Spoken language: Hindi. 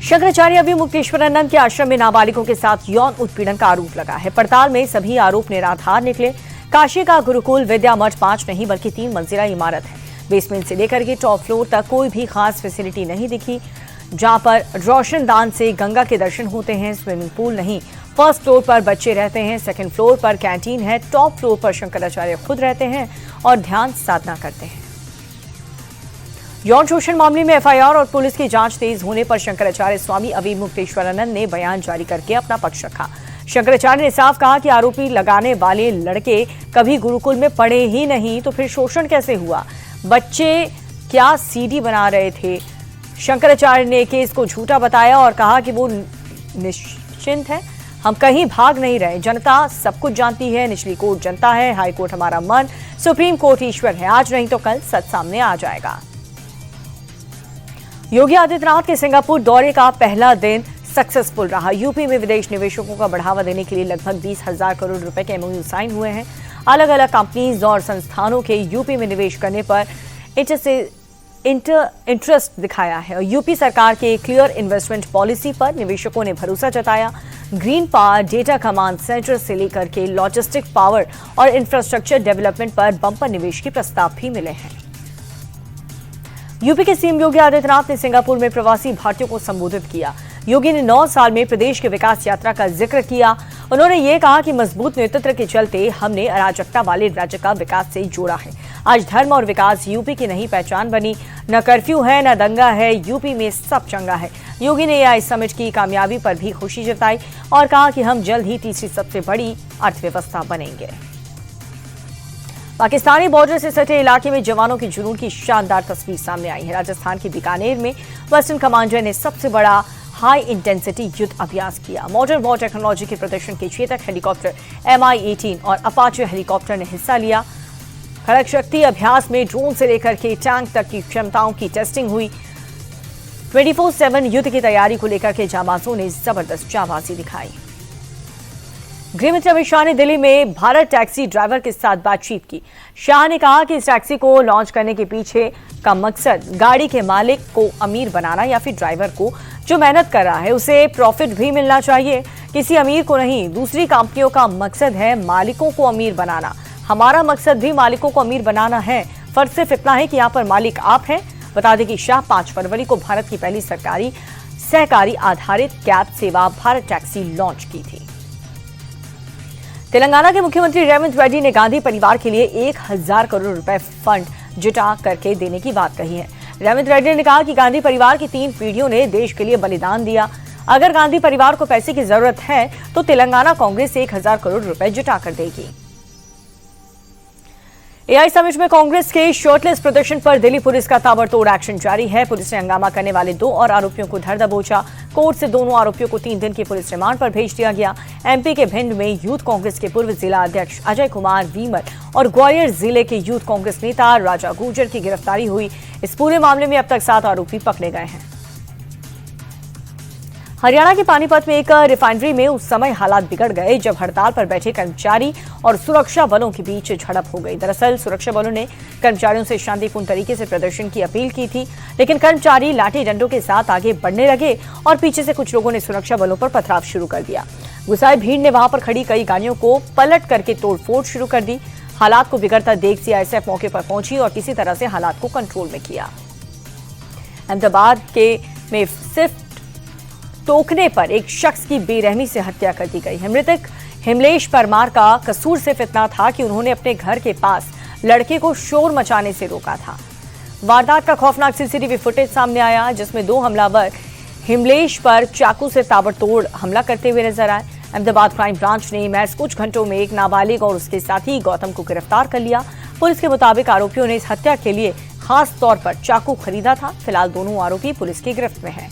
शंकराचार्य अभी मुक्तेश्वरानंद के आश्रम में नाबालिगों के साथ यौन उत्पीड़न का आरोप लगा है। पड़ताल में सभी आरोप निराधार निकले। काशी का गुरुकुल विद्या मठ 5 नहीं बल्कि 3 मंजिला इमारत है। बेसमेंट से लेकर के टॉप फ्लोर तक कोई भी खास फैसिलिटी नहीं दिखी, जहां पर रोशनदान से गंगा के दर्शन होते हैं। स्विमिंग पूल नहीं। फर्स्ट फ्लोर पर बच्चे रहते हैं, सेकंड फ्लोर पर कैंटीन है, टॉप फ्लोर पर शंकराचार्य खुद रहते हैं और ध्यान साधना करते हैं। यौन शोषण मामले में एफआईआर और पुलिस की जांच तेज होने पर शंकराचार्य स्वामी अभी मुक्तेश्वरानंद ने बयान जारी करके अपना पक्ष रखा। शंकराचार्य ने साफ कहा कि आरोपी लगाने वाले लड़के कभी गुरुकुल में पढ़े ही नहीं, तो फिर शोषण कैसे हुआ? बच्चे क्या सीडी बना रहे थे? शंकराचार्य ने केस को झूठा बताया और कहा कि वो निश्चिंत है, हम कहीं भाग नहीं रहे। जनता सब कुछ जानती है, निचली कोर्ट जनता है, हाई कोर्ट हमारा मन, सुप्रीम कोर्ट ईश्वर है। आज नहीं तो कल सच सामने आ जाएगा। योगी आदित्यनाथ के सिंगापुर दौरे का पहला दिन सक्सेसफुल रहा। यूपी में विदेश निवेशकों का बढ़ावा देने के लिए लगभग 20,000 करोड़ रुपए के एमओयू साइन हुए हैं। अलग अलग कंपनीज और संस्थानों के यूपी में निवेश करने पर इंटरेस्ट दिखाया है और यूपी सरकार के क्लियर इन्वेस्टमेंट पॉलिसी पर निवेशकों ने भरोसा जताया। Green power, data command centre से लेकर के लॉजिस्टिक पावर और इंफ्रास्ट्रक्चर डेवलपमेंट पर बंपर निवेश के प्रस्ताव भी मिले हैं। यूपी के सीएम योगी आदित्यनाथ ने सिंगापुर में प्रवासी भारतीयों को संबोधित किया। योगी ने 9 साल में प्रदेश के विकास यात्रा का जिक्र किया। उन्होंने ये कहा कि मजबूत नेतृत्व के चलते हमने अराजकता वाले राज्य का विकास से जोड़ा है। आज धर्म और विकास यूपी की नई पहचान बनी। न कर्फ्यू है, न दंगा है, यूपी में सब चंगा है। योगी ने एआई समिट की कामयाबी पर भी खुशी जताई और कहा कि हम जल्द ही तीसरी सबसे बड़ी अर्थव्यवस्था बनेंगे। पाकिस्तानी बॉर्डर से सटे इलाके में जवानों के जुनून की शानदार तस्वीर सामने आई है। राजस्थान के बीकानेर में वेस्टर्न कमांडर ने सबसे बड़ा हाई इंटेंसिटी युद्ध अभ्यास किया। मॉडर्न वॉर टेक्नोलॉजी के प्रदर्शन के चेतक हेलीकॉप्टर MI-18 और अपाचे हेलीकॉप्टर ने हिस्सा लिया। खड़ग शक्ति अभ्यास में ड्रोन से लेकर के टैंक तक की क्षमताओं की टेस्टिंग हुई। 24/7 युद्ध की तैयारी को लेकर के जांबाजों ने जबरदस्त जांबाजी दिखाई। गृहमंत्री अमित शाह ने दिल्ली में भारत टैक्सी ड्राइवर के साथ बातचीत की। शाह ने कहा कि इस टैक्सी को लॉन्च करने के पीछे का मकसद गाड़ी के मालिक को अमीर बनाना या फिर ड्राइवर को जो मेहनत कर रहा है उसे प्रॉफिट भी मिलना चाहिए, किसी अमीर को नहीं। दूसरी कंपनियों का मकसद है मालिकों को अमीर बनाना। हमारा मकसद भी मालिकों को अमीर बनाना है। फर्क सिर्फ इतना है कि यहाँ पर मालिक आप हैं। बता दें कि शाह 5 फरवरी को भारत की पहली सरकारी सहकारी आधारित कैब सेवा भारत टैक्सी लॉन्च की थी। तेलंगाना के मुख्यमंत्री रेवंत रेड्डी ने गांधी परिवार के लिए 1,000 करोड़ रुपए फंड जुटा करके देने की बात कही है। रेवंत रेड्डी ने कहा कि गांधी परिवार की 3 पीढ़ियों ने देश के लिए बलिदान दिया। अगर गांधी परिवार को पैसे की जरूरत है तो तेलंगाना कांग्रेस 1,000 करोड़ रुपए जुटा कर देगी। एआई समिट में कांग्रेस के शर्टलेस प्रदर्शन पर दिल्ली पुलिस का ताबड़तोड़ एक्शन जारी है। पुलिस ने हंगामा करने वाले 2 और आरोपियों को धर दबोचा। कोर्ट से दोनों आरोपियों को 3 दिन की पुलिस रिमांड पर भेज दिया गया। एमपी के भिंड में यूथ कांग्रेस के पूर्व जिला अध्यक्ष अजय कुमार वीमल और ग्वालियर जिले के यूथ कांग्रेस नेता राजा गुर्जर की गिरफ्तारी हुई। इस पूरे मामले में अब तक 7 आरोपी पकड़े गए हैं। हरियाणा के पानीपत में एक रिफाइनरी में उस समय हालात बिगड़ गए जब हड़ताल पर बैठे कर्मचारी और सुरक्षा बलों के बीच झड़प हो गई। दरअसल सुरक्षा बलों ने कर्मचारियों से शांतिपूर्ण तरीके से प्रदर्शन की अपील की थी, लेकिन कर्मचारी लाठी डंडों के साथ आगे बढ़ने लगे और पीछे से कुछ लोगों ने सुरक्षा बलों पर पथराव शुरू कर दिया। गुस्साए भीड़ ने वहां पर खड़ी कई गाड़ियों को पलट करके तोड़फोड़ शुरू कर दी। हालात को बिगड़ता देख सीआईएसएफ मौके पर पहुंची और किसी तरह से हालात को कंट्रोल में किया। अहमदाबाद में सिर्फ टोकने पर एक शख्स की बेरहमी से हत्या कर दी गई है। मृतक हिमलेश परमार का कसूर सिर्फ इतना था कि उन्होंने अपने घर के पास लड़के को शोर मचाने से रोका था। वारदात का खौफनाक सीसीटीवी फुटेज सामने आया जिसमें 2 हमलावर हिमलेश पर चाकू से ताबड़तोड़ हमला करते हुए नजर आए। अहमदाबाद क्राइम ब्रांच ने महज कुछ घंटों में एक नाबालिग और उसके साथी गौतम को गिरफ्तार कर लिया। पुलिस के मुताबिक आरोपियों ने इस हत्या के लिए खास तौर पर चाकू खरीदा था। फिलहाल दोनों आरोपी पुलिस की गिरफ्त में हैं।